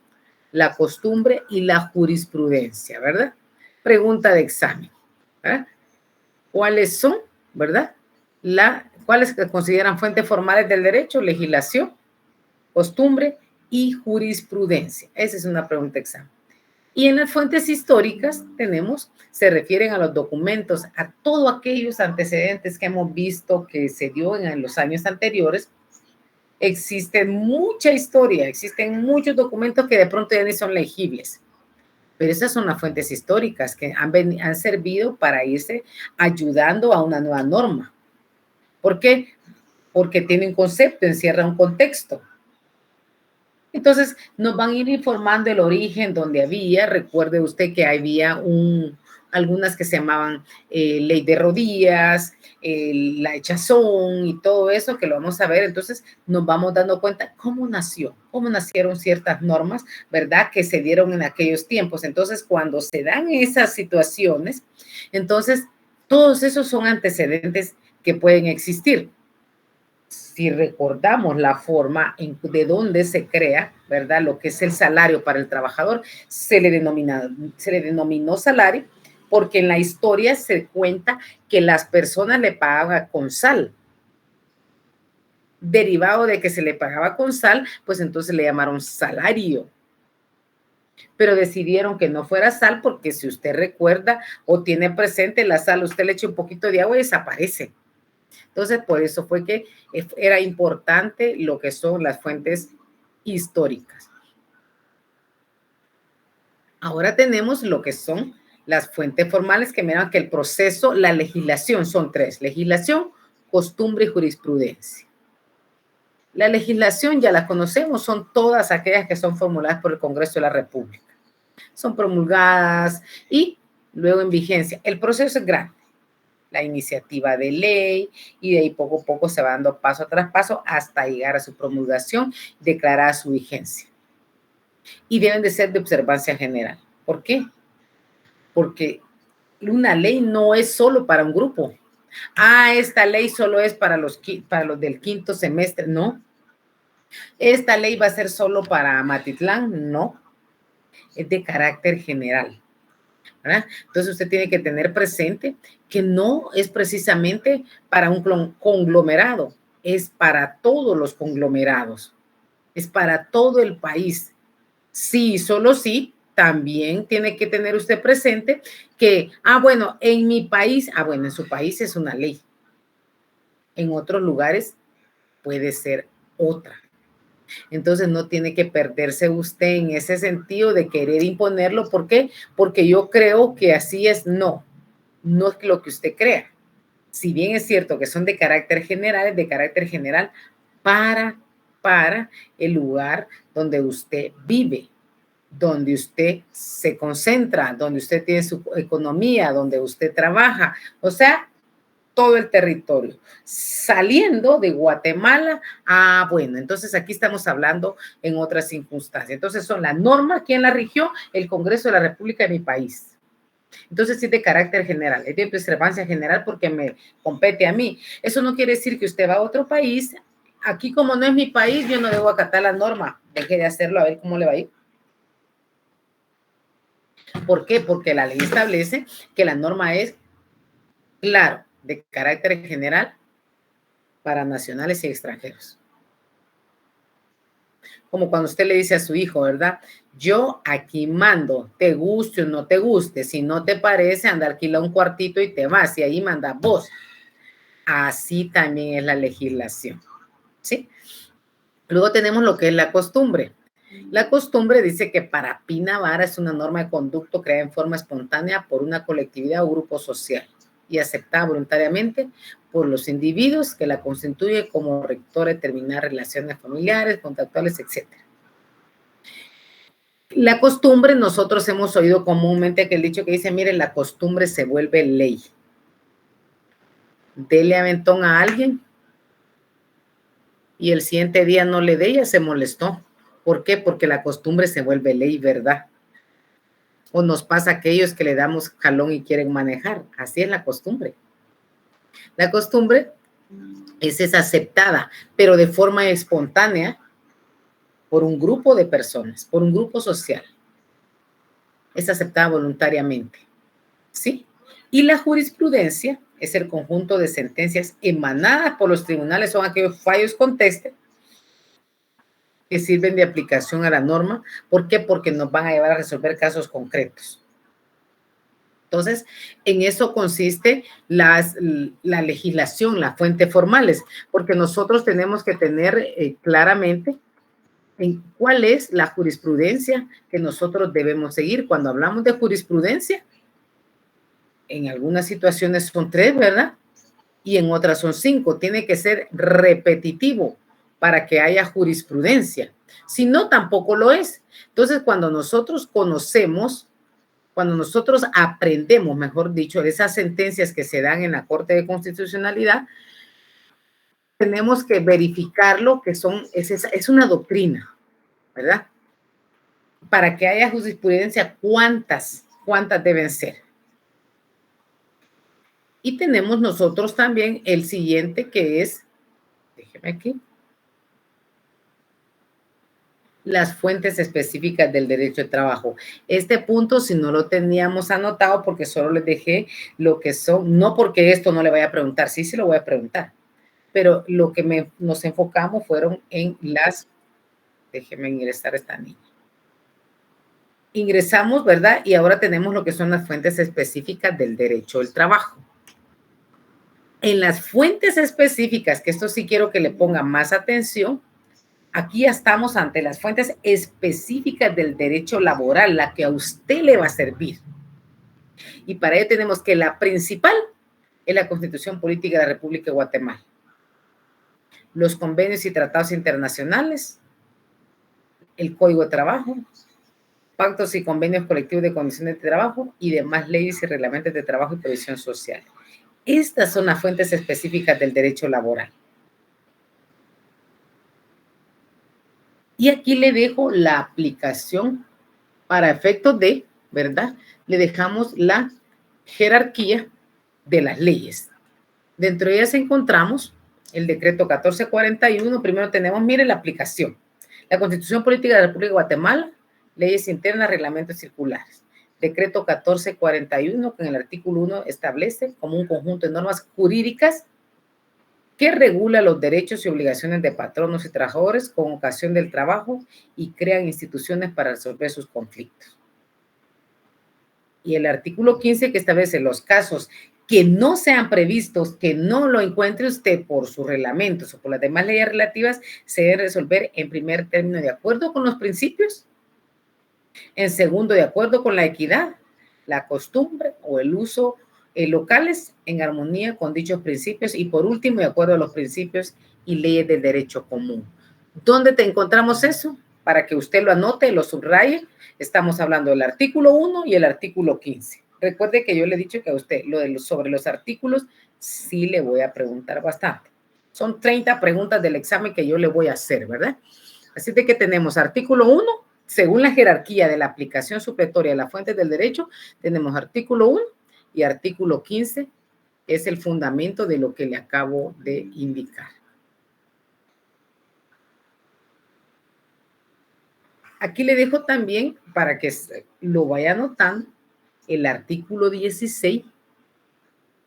la costumbre y la jurisprudencia, ¿verdad? Pregunta de examen, ¿verdad? ¿Cuáles son, verdad? ¿Cuáles se consideran fuentes formales del derecho? Legislación, costumbre y jurisprudencia. Esa es una pregunta de examen. Y en las fuentes históricas se refieren a los documentos, a todos aquellos antecedentes que hemos visto que se dio en los años anteriores. Existe mucha historia, existen muchos documentos que de pronto ya no son legibles, pero esas son las fuentes históricas que han servido para irse ayudando a una nueva norma. ¿Por qué? Porque tiene un concepto, encierra un contexto. Entonces, nos van a ir informando el origen donde había. Recuerde usted que había algunas que se llamaban ley de rodillas, la echazón y todo eso, que lo vamos a ver. Entonces, nos vamos dando cuenta cómo nacieron ciertas normas, ¿verdad? Que se dieron en aquellos tiempos. Entonces, cuando se dan esas situaciones, entonces, todos esos son antecedentes que pueden existir. Si recordamos la forma de donde se crea, ¿verdad? Lo que es el salario para el trabajador, se le denominó salario porque en la historia se cuenta que las personas le pagaban con sal. Derivado de que se le pagaba con sal, pues entonces le llamaron salario. Pero decidieron que no fuera sal porque si usted recuerda o tiene presente la sal, usted le echa un poquito de agua y desaparece. Entonces, por eso fue que era importante lo que son las fuentes históricas. Ahora tenemos lo que son las fuentes formales, que miran que el proceso, la legislación, son tres: legislación, costumbre y jurisprudencia. La legislación ya la conocemos, son todas aquellas que son formuladas por el Congreso de la República. Son promulgadas y luego en vigencia. El proceso es grande. La iniciativa de ley, y de ahí poco a poco se va dando paso tras paso hasta llegar a su promulgación, declarada su vigencia. Y deben de ser de observancia general. ¿Por qué? Porque una ley no es solo para un grupo. Esta ley solo es para los del quinto semestre. No. Esta ley va a ser solo para Matitlán. No. Es de carácter general, ¿verdad? Entonces usted tiene que tener presente que no es precisamente para un conglomerado, es para todos los conglomerados, es para todo el país. Sí, solo sí, también tiene que tener usted presente que, bueno, en mi país, bueno, en su país es una ley. En otros lugares puede ser otra. Entonces no tiene que perderse usted en ese sentido de querer imponerlo. ¿Por qué? Porque yo creo que así es. No es lo que usted crea. Si bien es cierto que son de carácter general, es de carácter general para el lugar donde usted vive, donde usted se concentra, donde usted tiene su economía, donde usted trabaja. O sea, todo el territorio. Saliendo de Guatemala, bueno, entonces aquí estamos hablando en otras circunstancias. Entonces son las normas, ¿quién la rigió? El Congreso de la República de mi país. Entonces sí, de carácter general, es de observancia general porque me compete a mí. Eso no quiere decir que usted va a otro país. Aquí, como no es mi país, yo no debo acatar la norma. Deje de hacerlo, a ver cómo le va a ir. ¿Por qué? Porque la ley establece que la norma es, claro, de carácter general para nacionales y extranjeros. Como cuando usted le dice a su hijo, ¿verdad? Yo aquí mando, te guste o no te guste. Si no te parece, anda, alquila un cuartito y te vas, y ahí manda vos. Así también es la legislación, ¿sí? Luego tenemos lo que es la costumbre. La costumbre dice que para Pina Vara es una norma de conducta creada en forma espontánea por una colectividad o grupo social y aceptada voluntariamente por los individuos que la constituye como rector de determinar relaciones familiares, contractuales, etc. La costumbre, nosotros hemos oído comúnmente que el dicho que dice, mire, la costumbre se vuelve ley. Dele aventón a alguien y el siguiente día no le dé, ella se molestó. ¿Por qué? Porque la costumbre se vuelve ley, ¿verdad? O nos pasa a aquellos que le damos jalón y quieren manejar. Así es la costumbre. La costumbre es aceptada, pero de forma espontánea por un grupo de personas, por un grupo social. Es aceptada voluntariamente, ¿sí? Y la jurisprudencia es el conjunto de sentencias emanadas por los tribunales, son aquellos fallos conteste que sirven de aplicación a la norma. ¿Por qué? Porque nos van a llevar a resolver casos concretos. Entonces, en eso consiste la legislación, las fuentes formales, porque nosotros tenemos que tener claramente en cuál es la jurisprudencia que nosotros debemos seguir. Cuando hablamos de jurisprudencia, en algunas situaciones son 3, ¿verdad? Y en otras son 5. Tiene que ser repetitivo para que haya jurisprudencia. Si no, tampoco lo es. Entonces, cuando nosotros conocemos, cuando nosotros aprendemos, mejor dicho, de esas sentencias que se dan en la Corte de Constitucionalidad, tenemos que verificarlo, que es una doctrina, ¿verdad? Para que haya jurisprudencia, ¿cuántas deben ser? Y tenemos nosotros también el siguiente que es, déjeme aquí, las fuentes específicas del derecho de trabajo. Este punto, si no lo teníamos anotado, porque solo les dejé lo que son, no porque esto no le vaya a preguntar, sí lo voy a preguntar, pero lo que nos enfocamos fueron en las, déjeme ingresar a esta niña. Ingresamos, ¿verdad? Y ahora tenemos lo que son las fuentes específicas del derecho del trabajo. En las fuentes específicas, que esto sí quiero que le pongan más atención, aquí ya estamos ante las fuentes específicas del derecho laboral, la que a usted le va a servir. Y para ello tenemos que la principal es la Constitución Política de la República de Guatemala, los convenios y tratados internacionales, el Código de Trabajo, pactos y convenios colectivos de condiciones de trabajo y demás leyes y reglamentos de trabajo y previsión social. Estas son las fuentes específicas del derecho laboral. Y aquí le dejo la aplicación para efectos de, ¿verdad? Le dejamos la jerarquía de las leyes. Dentro de ellas encontramos el decreto 1441. Primero tenemos, mire, la aplicación. La Constitución Política de la República de Guatemala, leyes internas, reglamentos circulares. Decreto 1441, que en el artículo 1 establece como un conjunto de normas jurídicas que regula los derechos y obligaciones de patronos y trabajadores con ocasión del trabajo y crean instituciones para resolver sus conflictos. Y el artículo 15 que establece los casos que no sean previstos, que no lo encuentre usted por sus reglamentos o por las demás leyes relativas, se debe resolver en primer término de acuerdo con los principios, en segundo de acuerdo con la equidad, la costumbre o el uso locales en armonía con dichos principios y por último de acuerdo a los principios y leyes del derecho común. ¿Dónde te encontramos eso? Para que usted lo anote, lo subraye. Estamos hablando del artículo 1 y el artículo 15. Recuerde que yo le he dicho que a usted sobre los artículos sí le voy a preguntar bastante. Son 30 preguntas del examen que yo le voy a hacer, ¿verdad? Así de que tenemos artículo 1, según la jerarquía de la aplicación supletoria de las fuentes del derecho, tenemos artículo 1 y artículo 15, es el fundamento de lo que le acabo de indicar. Aquí le dejo también, para que lo vaya anotando, el artículo 16,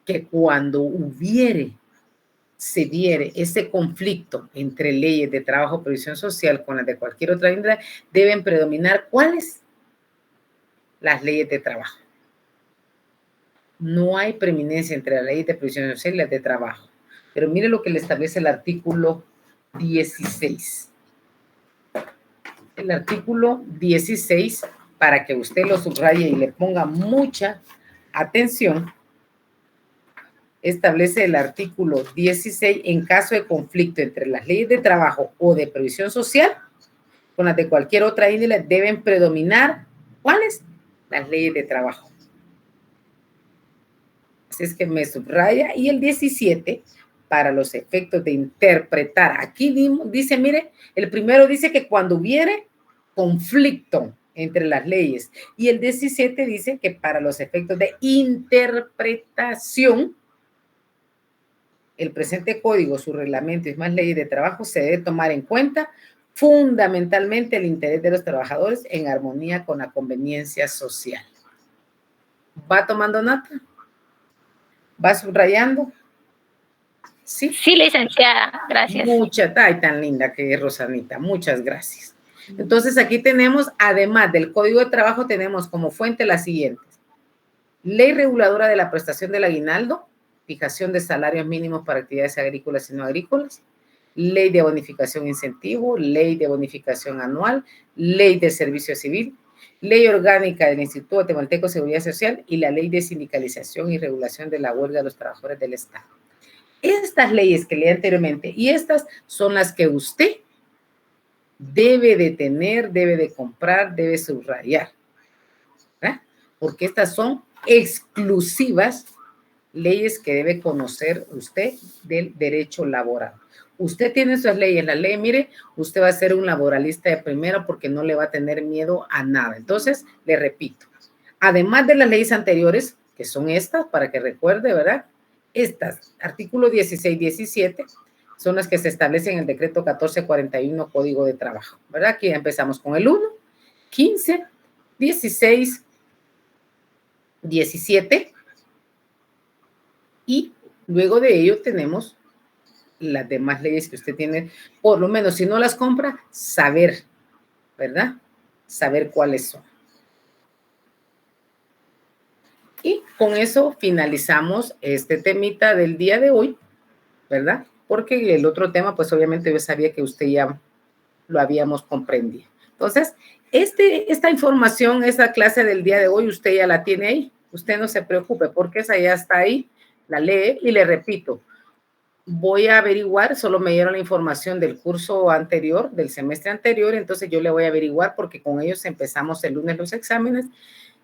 que cuando se diere ese conflicto entre leyes de trabajo y previsión social con las de cualquier otra índole, deben predominar ¿cuáles? Las leyes de trabajo. No hay preeminencia entre las leyes de previsión social y las de trabajo. Pero mire lo que le establece el artículo 16. El artículo 16, para que usted lo subraye y le ponga mucha atención, establece el artículo 16, en caso de conflicto entre las leyes de trabajo o de previsión social con las de cualquier otra índole, deben predominar, ¿cuáles? Las leyes de trabajo. Así es que me subraya. Y el 17, para los efectos de interpretar. Aquí dice, mire, el primero dice que cuando hubiere conflicto entre las leyes. Y el 17 dice que para los efectos de interpretación el presente código, su reglamento y más leyes de trabajo se debe tomar en cuenta fundamentalmente el interés de los trabajadores en armonía con la conveniencia social. ¿Va tomando nota? ¿Va subrayando? Sí. Sí, licenciada, gracias. Ay, tan linda que es Rosanita, muchas gracias. Entonces aquí tenemos, además del Código de Trabajo, tenemos como fuente las siguientes. Ley reguladora de la prestación del aguinaldo, fijación de salarios mínimos para actividades agrícolas y no agrícolas, ley de bonificación incentivo, ley de bonificación anual, ley de servicio civil, ley orgánica del Instituto Guatemalteco de Seguridad Social y la ley de sindicalización y regulación de la huelga de los trabajadores del Estado. Estas leyes que leí anteriormente y estas son las que usted debe de tener, debe de comprar, debe subrayar, ¿verdad? Porque estas son exclusivas leyes que debe conocer usted del derecho laboral. Usted tiene sus leyes, la ley, mire, usted va a ser un laboralista de primera porque no le va a tener miedo a nada. Entonces, le repito, además de las leyes anteriores, que son estas, para que recuerde, ¿verdad? Estas, artículo 16, 17, son las que se establecen en el decreto 1441, Código de Trabajo, ¿verdad? Aquí empezamos con el 1, 15, 16, 17, y luego de ello tenemos las demás leyes que usted tiene, por lo menos si no las compra, saber, ¿verdad? Saber cuáles son. Y con eso finalizamos este temita del día de hoy, ¿verdad? Porque el otro tema, pues obviamente yo sabía que usted ya lo habíamos comprendido. Entonces, esta información, esa clase del día de hoy, usted ya la tiene ahí. Usted no se preocupe porque esa ya está ahí, la lee y le repito, voy a averiguar, solo me dieron la información del curso anterior, del semestre anterior, entonces yo le voy a averiguar porque con ellos empezamos el lunes los exámenes.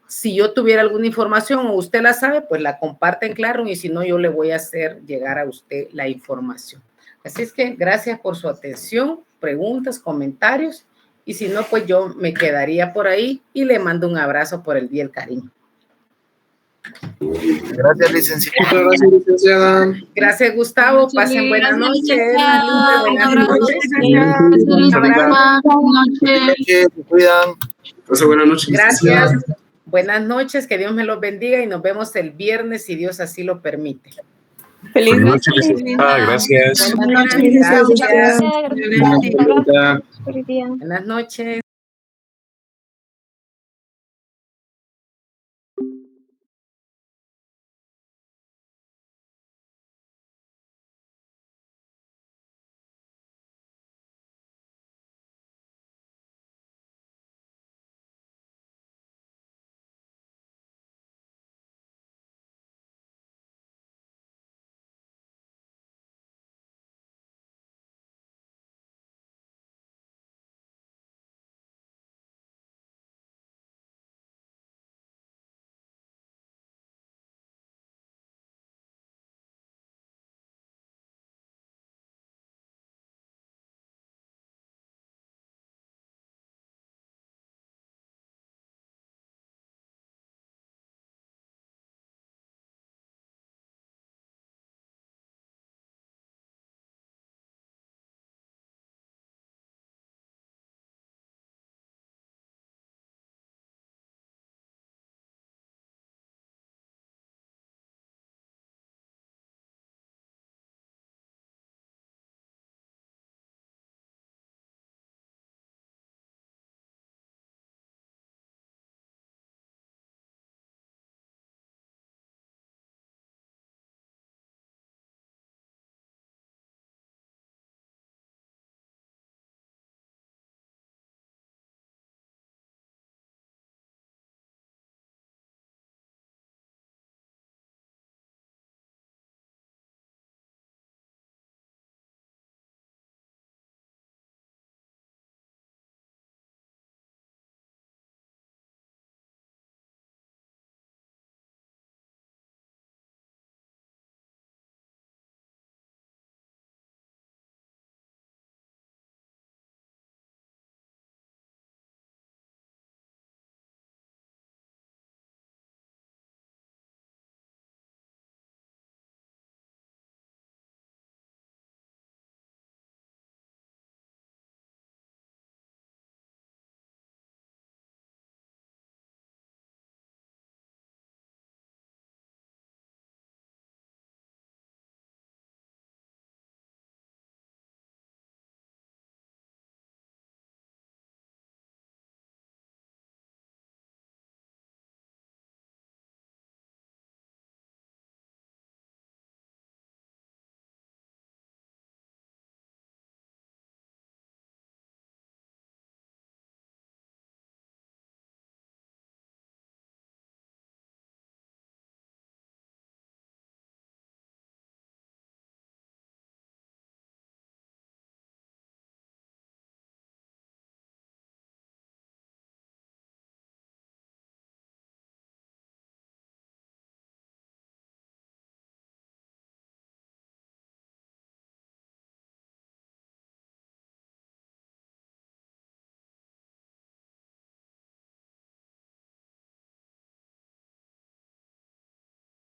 Si yo tuviera alguna información o usted la sabe, pues la comparte en Classroom y si no, yo le voy a hacer llegar a usted la información. Así es que gracias por su atención, preguntas, comentarios y si no, pues yo me quedaría por ahí y le mando un abrazo por el Día del Cariño. Gracias, licenciada. Gracias, licenciada. Gracias, Gustavo. Pasen buenas noches. Buenas noches. Se cuidan. Pasen buenas noches. Gracias. Buenas noches, que Dios me los bendiga y nos vemos el viernes si Dios así lo permite. Feliz noche, licenciada. Gracias. Buenas noches. Gracias. Buenas noches.